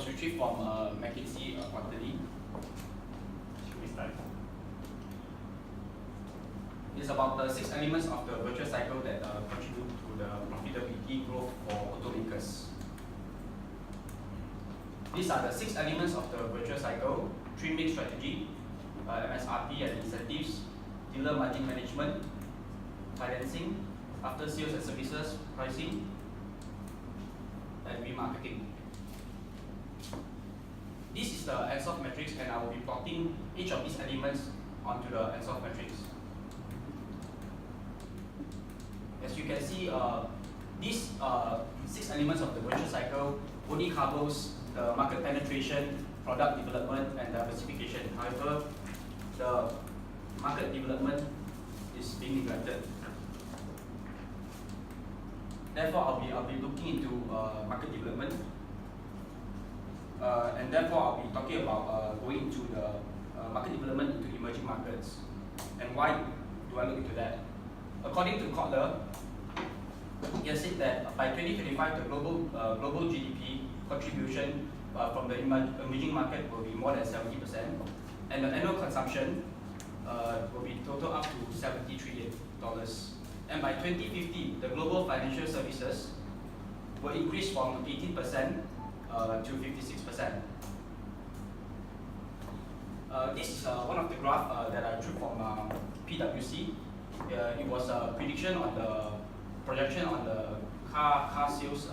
was retrieved from McKinsey Quarterly. Should we start? It's about the 6 elements of the virtuous cycle that contribute to the profitability growth for automakers. These are the 6 elements of the virtuous cycle: trim mix strategy, MSRP and incentives, dealer margin management, financing, after sales and services, pricing, and remarketing. This is the Ansoff matrix, and I will be plotting each of these elements onto the Ansoff matrix. As you can see, these 6 elements of the virtuous cycle only covers the market penetration, product development, and diversification. However, the market development is being neglected. Therefore, I'll be looking into market development, and therefore I'll be talking about going into the market development into emerging markets. And why do I look into that? According to Kotler, he has said that by 2025, the global GDP contribution from the emerging market will be more than 70%, and the annual consumption will be total up to $70 trillion. And by 2050, the global financial services will increase from 18% to 56%. This is one of the graphs that I drew from PwC. It was a prediction on the projection on the car sales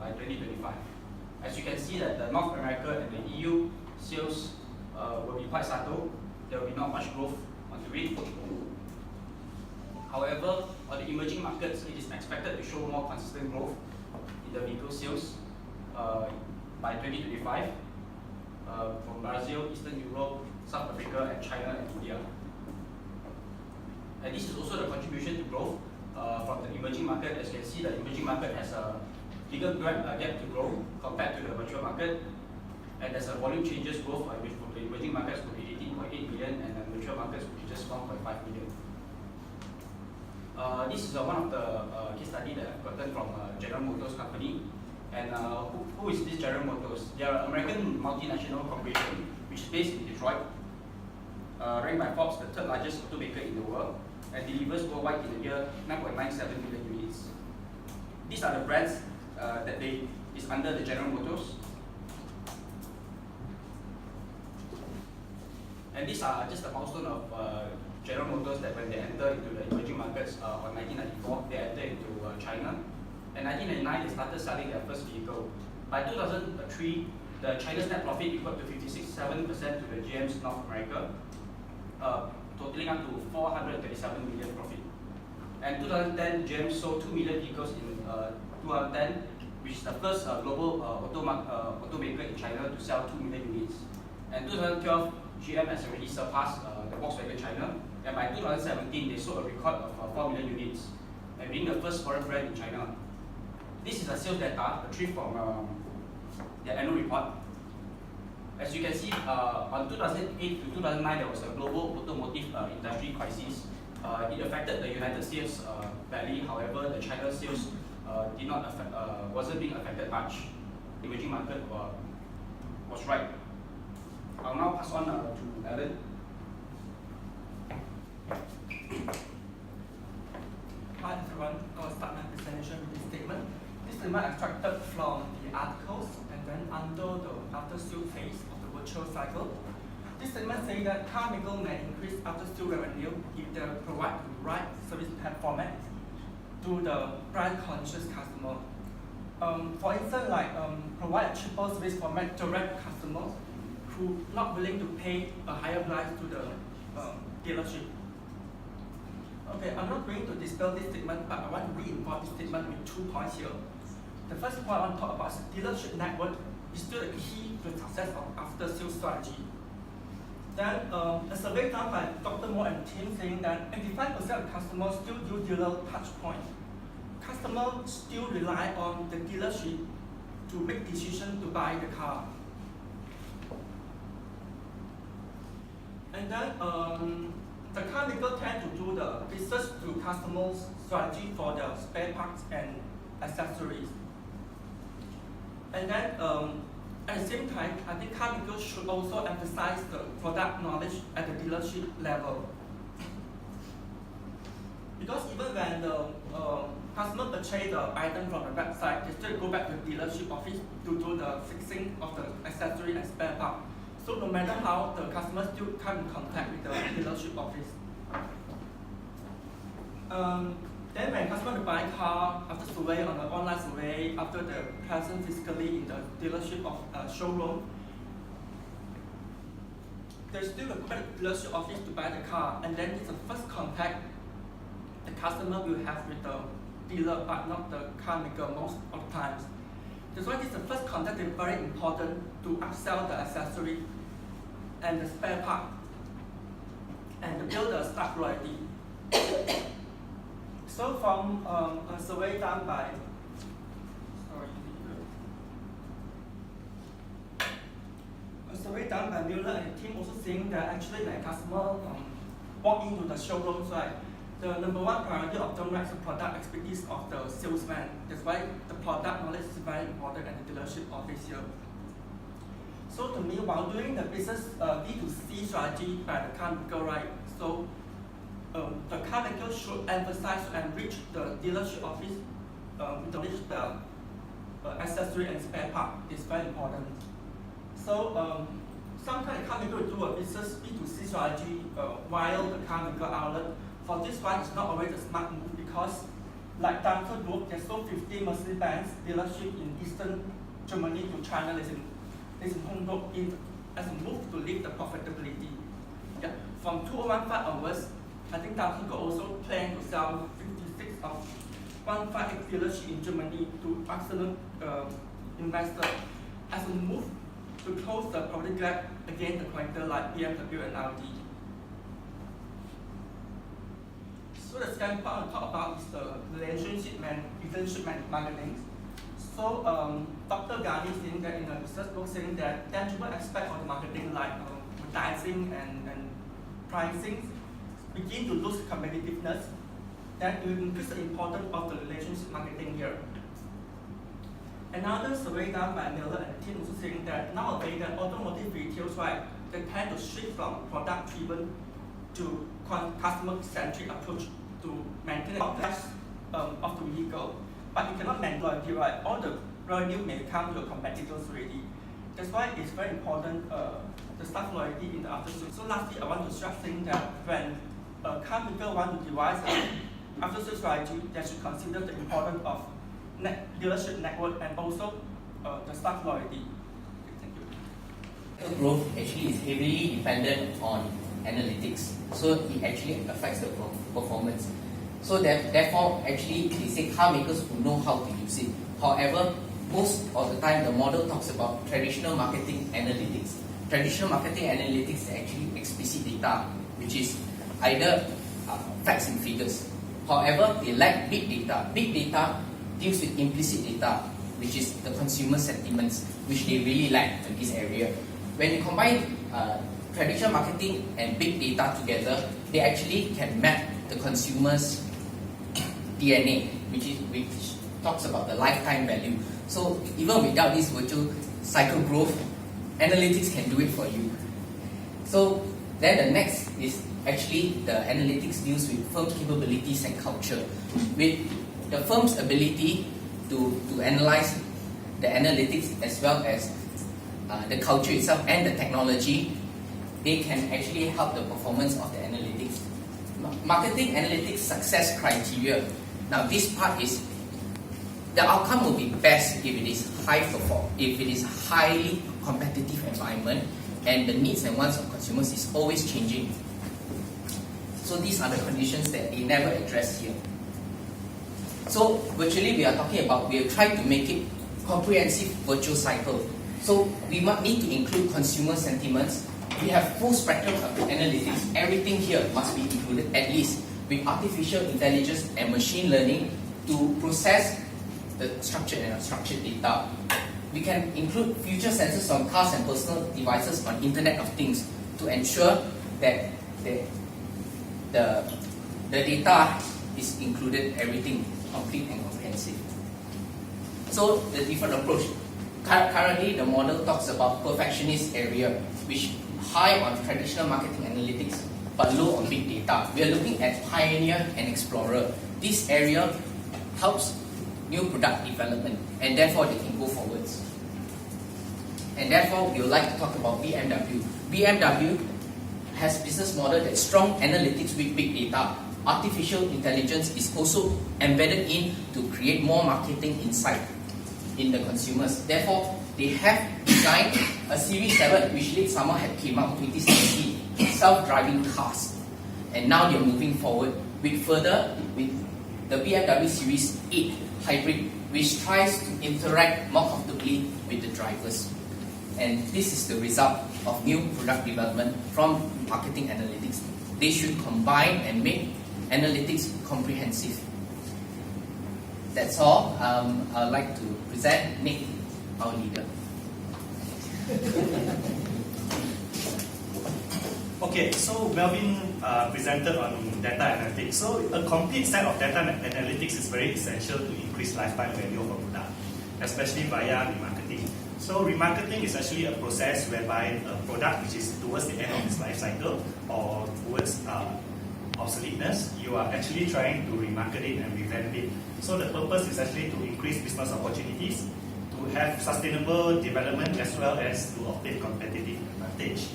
by 2025. As you can see that the North America and the EU sales will be quite subtle. There will be not much growth onto it. However, on the emerging markets, it is expected to show more consistent growth in the vehicle sales by 2025 from Brazil, Eastern Europe, South Africa, and China and India. And this is also the contribution to growth from the emerging market. As you can see, the emerging market has a bigger gap to grow compared to the mature market, and there's a volume changes growth which from the emerging markets will be 18.8 million, and the mature markets will be just 1.5 million. This is one of the case study that I've gotten from General Motors company. And who is this General Motors? They are an American multinational corporation which is based in Detroit, ranked by Forbes the 3rd largest automaker in the world, and delivers worldwide in a year 9.97 million units. These are the brands that is under the General Motors. And these are just a milestone of General Motors that when they enter into the emerging markets on 1994, they entered into China. In 1999, they started selling their first vehicle. By 2003, the China's net profit equal to 57% to the GM's North America, totaling up to 437 million profit. And 2010, GM sold 2 million vehicles in 2010, which is the first global automaker in China to sell 2 million units. And 2012, GM has already surpassed the Volkswagen China, and by 2017, they sold a record of 4 million units, and being the first foreign brand in China. This is the sales data retrieved from their annual report. As you can see, on 2008 to 2009, there was a global automotive industry crisis. It affected the United States badly. However, the China sales did not wasn't being affected much. The emerging market was right. I'll now pass on to Alan. Hi everyone, I'll start my presentation with this statement. This statement extracted from the articles and then under the after-sale phase of the virtual cycle. This statement says that car maker may increase after-sale revenue if they provide the right service format to the price-conscious customer. For instance, provide a cheaper service format to direct customers who not willing to pay a higher price to the dealership. Okay, I'm not going to dispel this statement, but I want to reinforce this statement with 2 points here. The first point I want to talk about is dealership network is still the key to the success of after-sales strategy. Then, a survey done by Dr. Moore and team saying that 85% of customers still use dealer touch point. Customers still rely on the dealership to make decisions to buy the car. And then the car maker tend to do the research to customers' strategy for the spare parts and accessories. And then At the same time, I think car makers should also emphasize the product knowledge at the dealership level. Because even when the customer purchase the item from the website, they still go back to the dealership office to do the fixing of the accessory and spare part. So no matter how, the customer still come in contact with the dealership office. Then when customer buy a car, after survey on the online survey, after the present physically in the dealership of showroom, they still go back to the dealership office to buy the car, and then it's the first contact the customer will have with the dealer, but not the car maker most of the times. That's why this is the first contact is very important to upsell the accessory and the spare part, and to build the staff loyalty. So from a survey done by Mueller and team also saying that actually when customer walk into the showrooms, right, the number one priority of them is the product expertise of the salesman. That's why the product knowledge is very important at the dealership office here. So to me, while doing the business B2C strategy by the car maker, right, so the car maker should emphasize and reach the dealership office to reach the accessory and spare part. It's very important. So sometimes the car maker will do a business B2C strategy while the car maker outlet. For this one, it's not always a smart move because, like Daimler Group, they sold 50 Mercedes-Benz dealership in Eastern Germany to China. There's a homework as a move to lift the profitability. Yeah. From 2015 onwards, I think Daimler Group also plan to sell 56 of 158 dealership in Germany to external investors as a move to close the profit gap against the competitor like BMW and Audi. So the second part I'll talk about is the relationship marketing. So Dr. Gani is saying that in a research book saying that tangible aspects of the marketing like advertising and pricing begin to lose competitiveness. That will increase the importance of the relationship marketing here. Another survey done by Miller and team also saying that nowadays the automotive retailers, right, they tend to shift from product-driven to customer-centric approach to maintain the cost of the vehicle. But you cannot maintain loyalty, right? All the revenue may come to your competitors already. That's why it's very important the staff loyalty in the after-sales. So lastly, I want to stress saying that when a car maker want to devise after-sales strategy, they should consider the importance of dealership network and also the staff loyalty. Thank you. Growth actually is heavily dependent on analytics, so it actually affects the performance. So therefore, actually, they say car makers who know how to use it. However, most of the time, the model talks about traditional marketing analytics. Traditional marketing analytics is actually explicit data, which is either facts and figures. However, they lack big data. Big data deals with implicit data, which is the consumer sentiments, which they really lack in this area. When you combine traditional marketing and big data together, they actually can map the consumer's DNA, which talks about the lifetime value. So even without this virtual cycle growth, analytics can do it for you. So then the next is actually the analytics deals with firm capabilities and culture. With the firm's ability to analyze the analytics as well as the culture itself and the technology, they can actually help the performance of the analytics. Marketing analytics success criteria. Now this part is, the outcome will be best if it is if it is highly competitive environment and the needs and wants of consumers is always changing. So these are the conditions that they never address here. So virtually we are talking about, we are trying to make it comprehensive virtual cycle. So we might need to include consumer sentiments. We have full spectrum of analytics. Everything here must be included, at least with artificial intelligence and machine learning to process the structured and unstructured data. We can include future sensors on cars and personal devices on Internet of Things to ensure that the data is included, everything complete and comprehensive. So the different approach. Currently, the model talks about perfectionist area, which high on traditional marketing analytics, but low on big data. We are looking at pioneer and explorer. This area helps new product development, and therefore they can go forwards. And therefore, we would like to talk about BMW. BMW has business model that's strong analytics with big data. Artificial intelligence is also embedded in to create more marketing insight in the consumers. Therefore, they have designed a Series 7, which late summer had came out in 2017, self-driving cars. And now they're moving forward with the BMW Series 8 hybrid, which tries to interact more comfortably with the drivers. And this is the result of new product development from marketing analytics. They should combine and make analytics comprehensive. That's all. I'd like to present Nick, our leader. Okay, so Melvin presented on data analytics. So a complete set of data analytics is very essential to increase lifetime value of a product, especially via remarketing. So remarketing is actually a process whereby a product which is towards the end of its life cycle or towards obsoleteness, you are actually trying to remarket it and revamp it. So the purpose is actually to increase business opportunities, to have sustainable development as well as to obtain competitive advantage.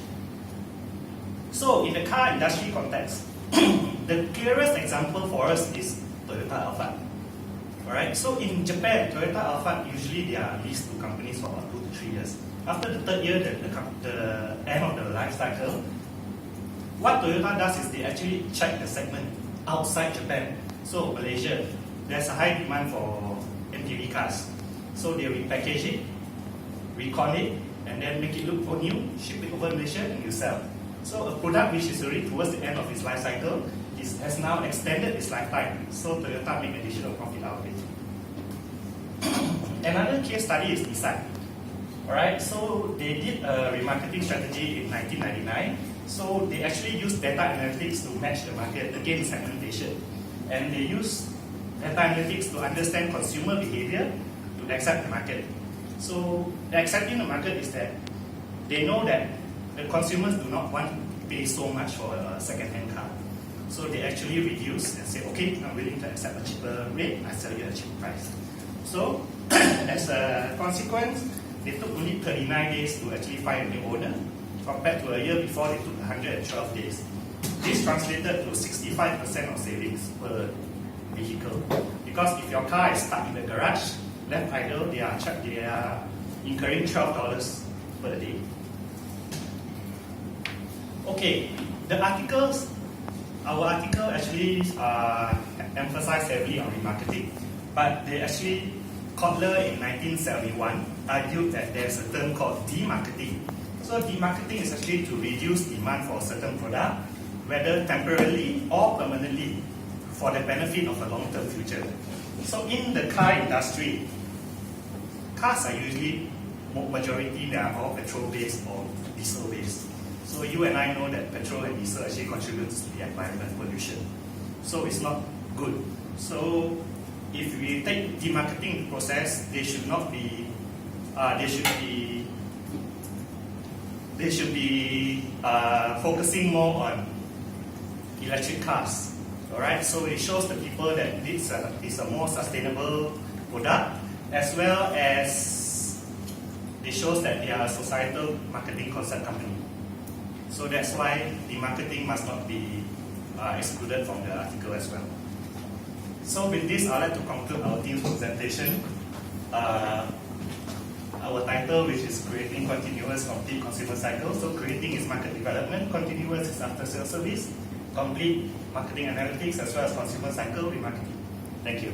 So in the car industry context, the clearest example for us is Toyota Alphard. Alright, so in Japan, Toyota Alphard usually they are leased to companies for about 2 to 3 years. After the third year, the end of the life cycle, what Toyota does is they actually check the segment outside Japan. So Malaysia, there's a high demand for MPV cars. So they repackage it, recon it, and then make it look for new, ship it over Malaysia, and you sell. So a product which is already towards the end of its life cycle has now extended its lifetime. So Toyota make additional profit out of it. Another case study is Nissan. Alright, so they did a remarketing strategy in 1999. So they actually used data analytics to match the market against segmentation. And they use data analytics to understand consumer behavior to accept the market. So accepting the market is that they know that the consumers do not want to pay so much for a second-hand car. So they actually reduce and say, okay, I'm willing to accept a cheaper rate, I sell you at a cheap price. So as a consequence, they took only 39 days to actually find a new owner, compared to a year before they took 112 days. This translated to 65% of savings per vehicle. Because if your car is stuck in the garage, left idle, they are incurring $12 per day. Okay, our article actually emphasized heavily on remarketing, but they actually, Kotler in 1971 argued that there's a term called demarketing. So demarketing is actually to reduce demand for a certain product, whether temporarily or permanently, for the benefit of a long-term future. So in the car industry, cars are usually, majority they are all petrol-based or diesel-based. So you and I know that petrol and diesel actually contributes to the environment pollution. So it's not good. So if we take demarketing process, they should be focusing more on electric cars. Alright, so it shows the people that this is a more sustainable product, as well as it shows that they are a societal marketing concept company. So that's why the marketing must not be excluded from the article as well. So with this, I'd like to conclude our team's presentation. Our title, which is Creating Continuous Complete Consumer Cycle. So creating is market development, continuous is after sales service, complete marketing analytics, as well as consumer cycle remarketing. Thank you.